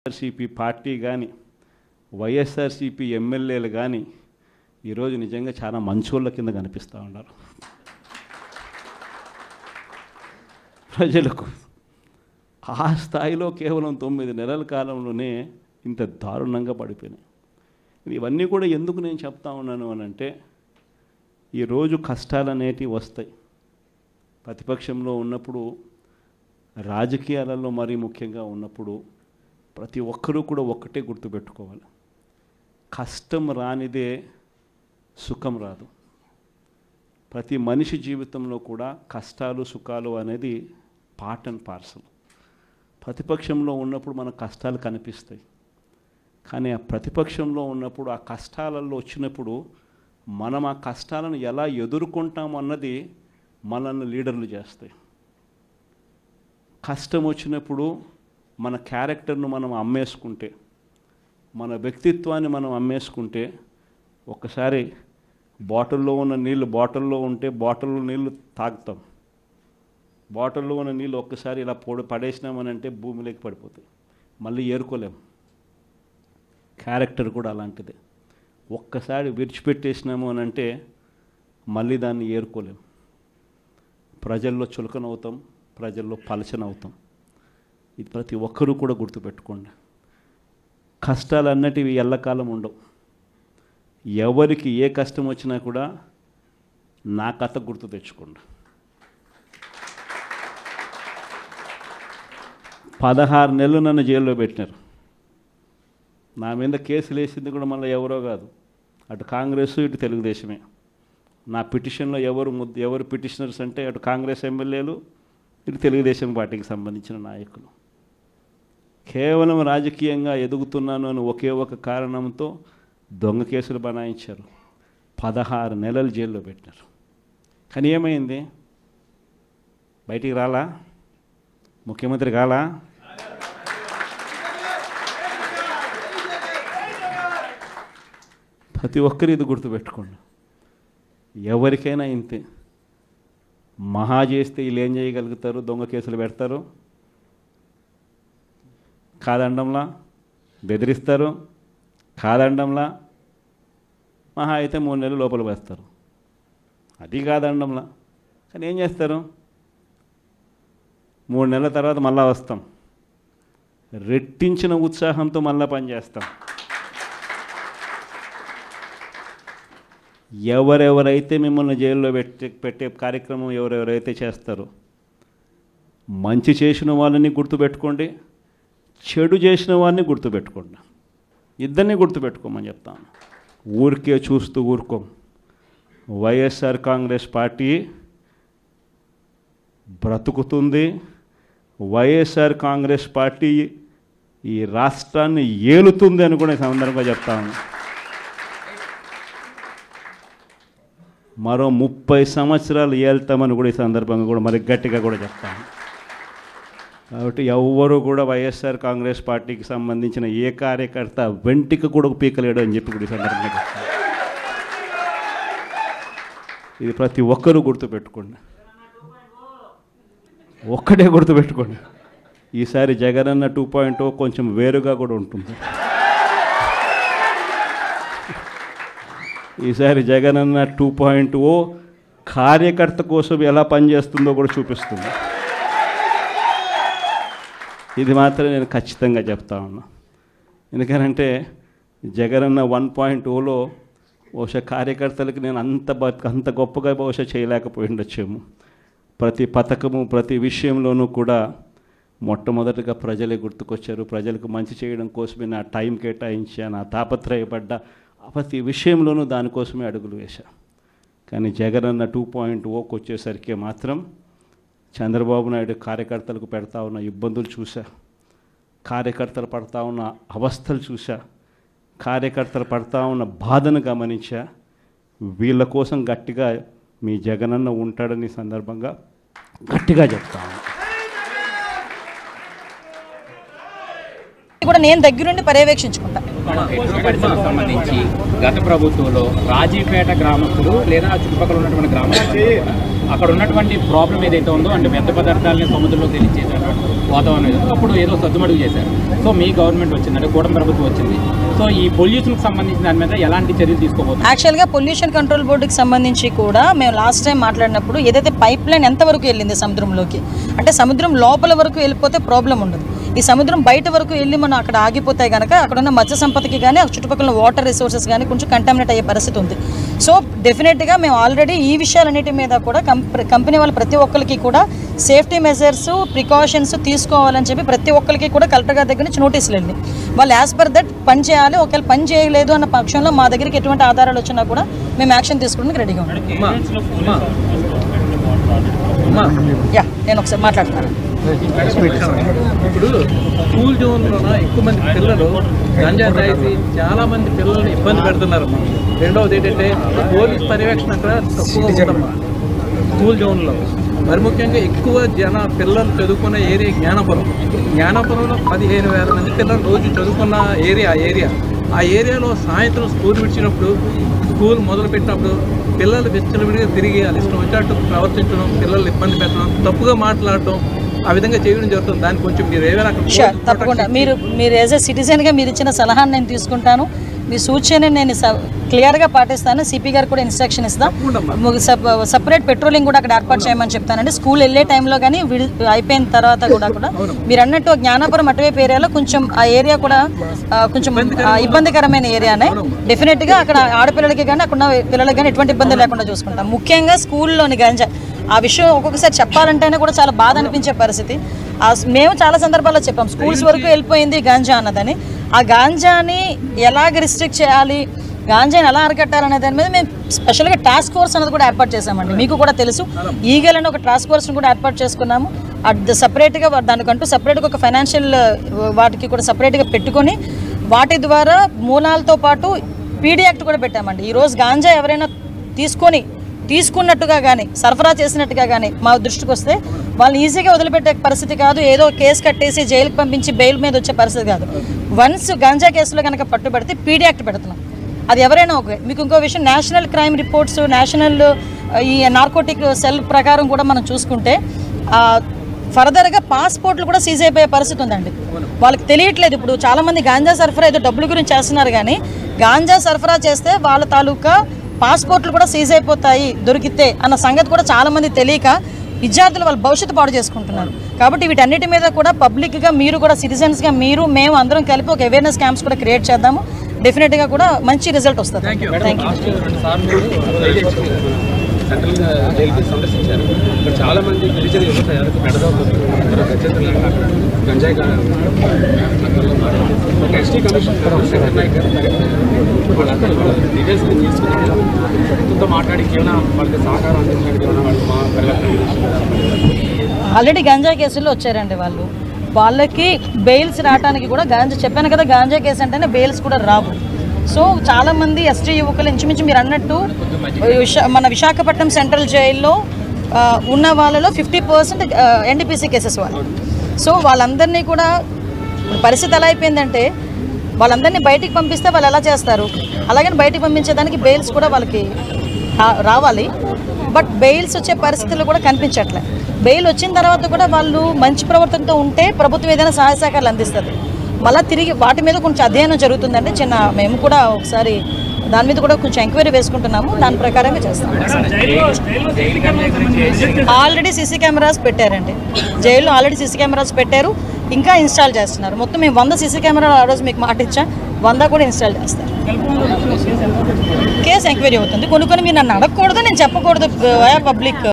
YSRCP party కానీ వైఎస్ఆర్సీపీ ఎమ్మెల్యేలు కానీ ఈరోజు నిజంగా చాలా మంచోళ్ళ కింద కనిపిస్తూ ఉన్నారు ప్రజలకు. ఆ స్థాయిలో కేవలం 9 నెలల కాలంలోనే ఇంత దారుణంగా పడిపోయినాయి. ఇవన్నీ కూడా ఎందుకు నేను చెప్తా ఉన్నాను అని అంటే, ఈరోజు కష్టాలు అనేటివి వస్తాయి. ప్రతిపక్షంలో ఉన్నప్పుడు, రాజకీయాలలో మరీ ముఖ్యంగా ఉన్నప్పుడు ప్రతి ఒక్కరూ కూడా ఒక్కటే గుర్తుపెట్టుకోవాలి, కష్టం రానిదే సుఖం రాదు. ప్రతి మనిషి జీవితంలో కూడా కష్టాలు సుఖాలు అనేది పార్ట్ అండ్ పార్సల్. ప్రతిపక్షంలో ఉన్నప్పుడు మన కష్టాలు కనిపిస్తాయి, కానీ ఆ ప్రతిపక్షంలో ఉన్నప్పుడు ఆ కష్టాలలో వచ్చినప్పుడు మనం ఆ కష్టాలను ఎలా ఎదుర్కొంటాం అన్నది మనల్ని లీడర్లు చేస్తాయి. కష్టం వచ్చినప్పుడు మన క్యారెక్టర్ను మనం అమ్మేసుకుంటే, మన వ్యక్తిత్వాన్ని మనం అమ్మేసుకుంటే, ఒక్కసారి బాటిల్లో ఉన్న నీళ్ళు బాటిల్లో ఉంటే బాటిల్లో నీళ్ళు తాగుతాం. బాటిల్లో ఉన్న నీళ్ళు ఒక్కసారి ఇలా పడేసినామనంటే భూమిలోకి పడిపోతాయి, మళ్ళీ ఏరుకోలేం. క్యారెక్టర్ కూడా అలాంటిదే. ఒక్కసారి విడిచిపెట్టేసినాము అని అంటే మళ్ళీ దాన్ని ఏరుకోలేం. ప్రజల్లో చులకనవుతాం, ప్రజల్లో పలచనవుతాం. ఇది ప్రతి ఒక్కరూ కూడా గుర్తుపెట్టుకోండి. కష్టాలు అన్నటివి ఎల్లకాలం ఉండవు. ఎవరికి ఏ కష్టం వచ్చినా కూడా నా కథ గుర్తు తెచ్చుకోండి. 16 నెలలు నన్ను జైల్లో పెట్టినారు. నా మీద కేసులు వేసింది కూడా మళ్ళీ ఎవరో కాదు, అటు కాంగ్రెస్ ఇటు తెలుగుదేశమే. నా పిటిషన్లో ఎవరు పిటిషనర్స్ అంటే అటు కాంగ్రెస్ ఎమ్మెల్యేలు, ఇటు తెలుగుదేశం పార్టీకి సంబంధించిన నాయకులు. కేవలం రాజకీయంగా ఎదుగుతున్నాను అని ఒకే ఒక కారణంతో దొంగ కేసులు బనాయించారు. 16 నెలలు జైల్లో పెట్టినారు. కానీ ఏమైంది? బయటికి రాలా? ముఖ్యమంత్రి కాలా? ప్రతి ఒక్కరు ఇది గుర్తుపెట్టుకోండి. ఎవరికైనా ఇంతే. మహా చేస్తే వీళ్ళు ఏం చేయగలుగుతారు? దొంగ కేసులు పెడతారు, కాదండంలా బెదిరిస్తారు, కాదండంలా మహా అయితే 3 నెలలు లోపల వేస్తారు, అది కాదండంలా. కానీ ఏం చేస్తారు? 3 నెలల తర్వాత మళ్ళా వస్తాం, రెట్టించిన ఉత్సాహంతో మళ్ళా పనిచేస్తాం. ఎవరెవరైతే మిమ్మల్ని జైల్లో పెట్టే కార్యక్రమం ఎవరెవరైతే చేస్తారో, మంచి చేసిన వాళ్ళని గుర్తుపెట్టుకోండి, చెడు చేసిన వారిని గుర్తుపెట్టుకోండి. ఇద్దరిని గుర్తుపెట్టుకోమని చెప్తాను. ఊరికే చూస్తూ ఊరుకోం. వైఎస్ఆర్ కాంగ్రెస్ పార్టీ బ్రతుకుతుంది. వైఎస్ఆర్ కాంగ్రెస్ పార్టీ ఈ రాష్ట్రాన్ని ఏలుతుంది అని కూడా సందర్భంగా చెప్తాను. మరో 30 సంవత్సరాలు ఏళ్తామని కూడా ఈ సందర్భంగా కూడా మరి గట్టిగా కూడా చెప్తాను. కాబట్టి ఎవ్వరూ కూడా వైఎస్ఆర్ కాంగ్రెస్ పార్టీకి సంబంధించిన ఏ కార్యకర్త వెంటికి కూడా పీకలేడు అని చెప్పి కూడా ఈ సందర్భంగా చెప్తాను. ఇది ప్రతి ఒక్కరూ గుర్తుపెట్టుకోండి. ఒక్కటే గుర్తుపెట్టుకోండి, ఈసారి జగనన్న 2.0 కొంచెం వేరుగా కూడా ఉంటుంది. ఈసారి జగనన్న 2.0 కార్యకర్త కోసం ఎలా పనిచేస్తుందో కూడా చూపిస్తుంది. ఇది మాత్రం నేను ఖచ్చితంగా చెప్తా ఉన్నా. ఎందుకనంటే జగనన్న 1.0లో బహుశా కార్యకర్తలకు నేను అంత గొప్పగా బహుశా చేయలేకపోయి ఉండొచ్చేమో. ప్రతి పథకము ప్రతి విషయంలోనూ కూడా మొట్టమొదటిగా ప్రజలే గుర్తుకొచ్చారు. ప్రజలకు మంచి చేయడం కోసమే నా టైం కేటాయించా, నా తాపత్రయపడ్డా, ప్రతి విషయంలోనూ దానికోసమే అడుగులు వేశా. కానీ జగనన్న 2.0కి వచ్చేసరికి మాత్రం చంద్రబాబు నాయుడు కార్యకర్తలకు పెడతా ఉన్న ఇబ్బందులు చూసా, కార్యకర్తలు పడతా ఉన్న అవస్థలు చూసా, కార్యకర్తలు పడతా ఉన్న బాధను గమనించా. వీళ్ళ కోసం గట్టిగా మీ జగనన్న ఉంటాడని సందర్భంగా గట్టిగా చెప్తాను. కూడా నేను దగ్గరుండి పర్యవేక్షించుకుంటా. సంబంధించి గత ప్రభుత్వంలో రాజీపేట గ్రామస్తులు లేదా చుట్టుపక్కల ఉన్నటువంటి గ్రామాలు అక్కడ ఉన్నటువంటి ప్రాబ్లం ఏదైతే ఉందో అంటే వ్యర్థ పదార్థాలని సముద్రంలో తెలియజేసేటువంటి వాతావరణం ఏదో అప్పుడు ఏదో సద్దుమడుగు చేశారు. సో మీ గవర్నమెంట్ వచ్చిందంటే కూటమి ప్రభుత్వం వచ్చింది. సో ఈ పొల్యూషన్కి సంబంధించిన దాని మీద ఎలాంటి చర్యలు తీసుకోబోతున్నారు? యాక్చువల్గా పొల్యూషన్ కంట్రోల్ బోర్డుకి సంబంధించి కూడా మేము లాస్ట్ టైం మాట్లాడినప్పుడు ఏదైతే పైప్ లైన్ ఎంతవరకు వెళ్ళింది సముద్రంలోకి, అంటే సముద్రం లోపల వరకు వెళ్ళిపోతే ప్రాబ్లం ఉండదు. ఈ సముద్రం బయట వరకు వెళ్ళి మనం అక్కడ ఆగిపోతే కనుక అక్కడ ఉన్న మత్స్య సంపదకి కానీ చుట్టుపక్కల వాటర్ రిసోర్సెస్ కానీ కొంచెం కంటామినేట్ అయ్యే పరిస్థితి ఉంది. సో డెఫినెట్గా మేము ఆల్రెడీ ఈ విషయాలన్నిటి మీద కూడా కంపెనీ వాళ్ళు ప్రతి ఒక్కరికి కూడా సేఫ్టీ మెజర్స్ ప్రికాషన్స్ తీసుకోవాలని చెప్పి ప్రతి ఒక్కరికి కూడా కలెక్టర్ గారి దగ్గర నుంచి నోటీసులు వెళ్ళి వాళ్ళు యాజ్ పర్ దట్ పని చేయాలి. ఒకవేళ పని చేయలేదు అన్న పక్షంలో మా దగ్గరికి ఎటువంటి ఆధారాలు వచ్చినా కూడా మేము యాక్షన్ తీసుకోవడానికి రెడీగా ఉన్నాం. నేను ఒకసారి మాట్లాడతాను. ఇప్పుడు స్కూల్ జోన్లోన ఎక్కువ మంది పిల్లలు గంజా తాగి చాలా మంది పిల్లల్ని ఇబ్బంది పెడుతున్నారు. రెండవది ఏంటంటే పోలీస్ పర్యవేక్షణ అక్కడ తక్కువగా ఉందమ్మా స్కూల్ జోన్లో. మరి ముఖ్యంగా ఎక్కువ పిల్లలు చదువుకున్న ఏరియా జ్ఞానాపురంలో 15,000 మంది పిల్లలు రోజు చదువుకున్న ఏరియా. ఆ ఏరియాలో సాయంత్రం స్కూల్ విడిచినప్పుడు స్కూల్ మొదలుపెట్టినప్పుడు పిల్లలు విచ్చలవిడిగా తిరిగి అది ఇష్టం వచ్చినట్టు ప్రవర్తించడం, పిల్లలు ఇబ్బంది పెట్టడం, తప్పుగా మాట్లాడటం, ఆ విధంగా చేయడం జరుగుతుంది. దానికి కొంచెం మీరు ఏమైనా తప్పకుండా మీరు యాజ్ ఎ సిటిజన్గా మీరు ఇచ్చిన సలహాను నేను తీసుకుంటాను. మీ సూచన నేను క్లియర్గా పాటిస్తాను. సిపి గారు కూడా ఇన్స్ట్రక్షన్ ఇస్తాను. సపరేట్ పెట్రోలింగ్ కూడా అక్కడ ఏర్పాటు చేయమని చెప్తానండి. స్కూల్ వెళ్ళే టైంలో కానీ అయిపోయిన తర్వాత కూడా మీరు అన్నట్టు జ్ఞానాపురం అటువైపు ఏరియాలో కొంచెం ఆ ఏరియా కూడా కొంచెం ఇబ్బందికరమైన ఏరియానే. డెఫినెట్గా అక్కడ ఆడపిల్లలకి కానీ అక్కడ పిల్లలకి కానీ ఎటువంటి ఇబ్బంది లేకుండా చూసుకుంటాం. ముఖ్యంగా స్కూల్లోని గంజా ఆ విషయం ఒక్కొక్కసారి చెప్పాలంటేనే కూడా చాలా బాధ అనిపించే పరిస్థితి. మేము చాలా సందర్భాల్లో చెప్పాం స్కూల్స్ వరకు వెళ్ళిపోయింది గాంజా అన్నదని. ఆ గాంజాని ఎలాగ రిస్ట్రిక్ట్ చేయాలి, గాంజాని ఎలా అరికట్టాలనే దాని మీద మేము స్పెషల్గా టాస్క్ ఫోర్స్ అనేది కూడా ఏర్పాటు చేసామండి. మీకు కూడా తెలుసు ఈగల్ అని ఒక టాస్క్ ఫోర్స్ని కూడా ఏర్పాటు చేసుకున్నాము. అది సపరేట్గా దానికంటూ సపరేట్గా ఒక ఫైనాన్షియల్ వాటికి కూడా సపరేట్గా పెట్టుకొని వాటి ద్వారా మూలాలతో పాటు పీడీ యాక్ట్ కూడా పెట్టామండి. ఈరోజు గాంజా ఎవరైనా తీసుకున్నట్టుగా కానీ సరఫరా చేసినట్టుగా కానీ మా దృష్టికి వస్తే వాళ్ళని ఈజీగా వదిలిపెట్టే పరిస్థితి కాదు. ఏదో కేసు కట్టేసి జైలుకి పంపించి బెయిల్ మీద వచ్చే పరిస్థితి కాదు. వన్స్ గాంజా కేసులో కనుక పట్టుబడితే పీడీ యాక్ట్ పెడుతున్నాం. అది ఎవరైనా ఓకే. మీకు ఇంకో విషయం, నేషనల్ క్రైమ్ రిపోర్ట్స్, నేషనల్ ఈ నార్కోటిక్ సెల్ ప్రకారం కూడా మనం చూసుకుంటే ఫర్దర్గా పాస్పోర్ట్లు కూడా సీజ్ అయిపోయే పరిస్థితి ఉందండి. వాళ్ళకి తెలియట్లేదు. ఇప్పుడు చాలామంది గాంజా సరఫరా ఏదో డబ్బుల గురించి చేస్తున్నారు, కానీ గాంజా సరఫరా చేస్తే వాళ్ళ తాలూకా పాస్పోర్ట్లు కూడా సీజ్ అయిపోతాయి దొరికితే అన్న సంగతి కూడా చాలామంది తెలియక విద్యార్థులు వాళ్ళ భవిష్యత్తు పాడు చేసుకుంటున్నారు. కాబట్టి వీటన్నిటి మీద కూడా పబ్లిక్గా మీరు కూడా సిటిజన్స్గా మేము అందరం కలిపి ఒక అవేర్నెస్ క్యాంప్స్ కూడా క్రియేట్ చేద్దాము. డెఫినెట్గా కూడా మంచి రిజల్ట్ వస్తుంది. Thank you. సెంట్రల్ జైలుకి సందర్శించారు. ఇక్కడ చాలామంది గిరిజన యువత గంజాయి ఒక ఎస్టీ కమిషన్ వాళ్ళందరూ డీటెయిల్స్ తీసుకుని ప్రభుత్వంతో మాట్లాడి ఏమైనా వాళ్ళకి సహకారం అందించడానికి ఏమైనా వాళ్ళు మా ఆల్రెడీ గంజా కేసుల్లో వచ్చారండి. వాళ్ళకి బెయిల్స్ రావడానికి కూడా చెప్పాను కదా, గాంజా కేసు అంటేనే బెయిల్స్ కూడా రావు. సో చాలామంది ఎస్టీ యువకులు ఇంచుమించు మీరు అన్నట్టు మన విశాఖపట్నం సెంట్రల్ జైల్లో ఉన్న వాళ్ళలో 50% ఎన్డీపీసీ కేసెస్ వాళ్ళు. సో వాళ్ళందరినీ కూడా పరిస్థితి ఎలా అయిపోయిందంటే వాళ్ళందరినీ బయటికి పంపిస్తే వాళ్ళు ఎలా చేస్తారు, అలాగని బయటికి పంపించేదానికి బెయిల్స్ కూడా వాళ్ళకి రావాలి. బట్ బెయిల్స్ వచ్చే పరిస్థితులు కూడా కనిపించట్లే. బెయిల్ వచ్చిన తర్వాత కూడా వాళ్ళు మంచి ప్రవర్తనతో ఉంటే ప్రభుత్వం ఏదైనా సహాయ సహకారాలు అందిస్తుంది. మళ్ళీ తిరిగి వాటి మీద కొంచెం అధ్యయనం జరుగుతుందంటే మేము కూడా ఒకసారి దాని మీద కూడా కొంచెం ఎంక్వైరీ వేసుకుంటున్నాము. దాని ప్రకారంగా చేస్తాము. ఆల్రెడీ సీసీ కెమెరాస్ పెట్టారండి. జైల్లో ఆల్రెడీ సీసీ కెమెరాస్ పెట్టారు, ఇంకా ఇన్స్టాల్ చేస్తున్నారు. మొత్తం మేము 100 సీసీ కెమెరాలు ఆ రోజు మీకు మాట ఇచ్చా, 100 కూడా ఇన్స్టాల్ చేస్తారు. కేసు ఎంక్వైరీ అవుతుంది. కొన్ని మీరు నన్ను అడగకూడదు, నేను చెప్పకూడదు పబ్లిక్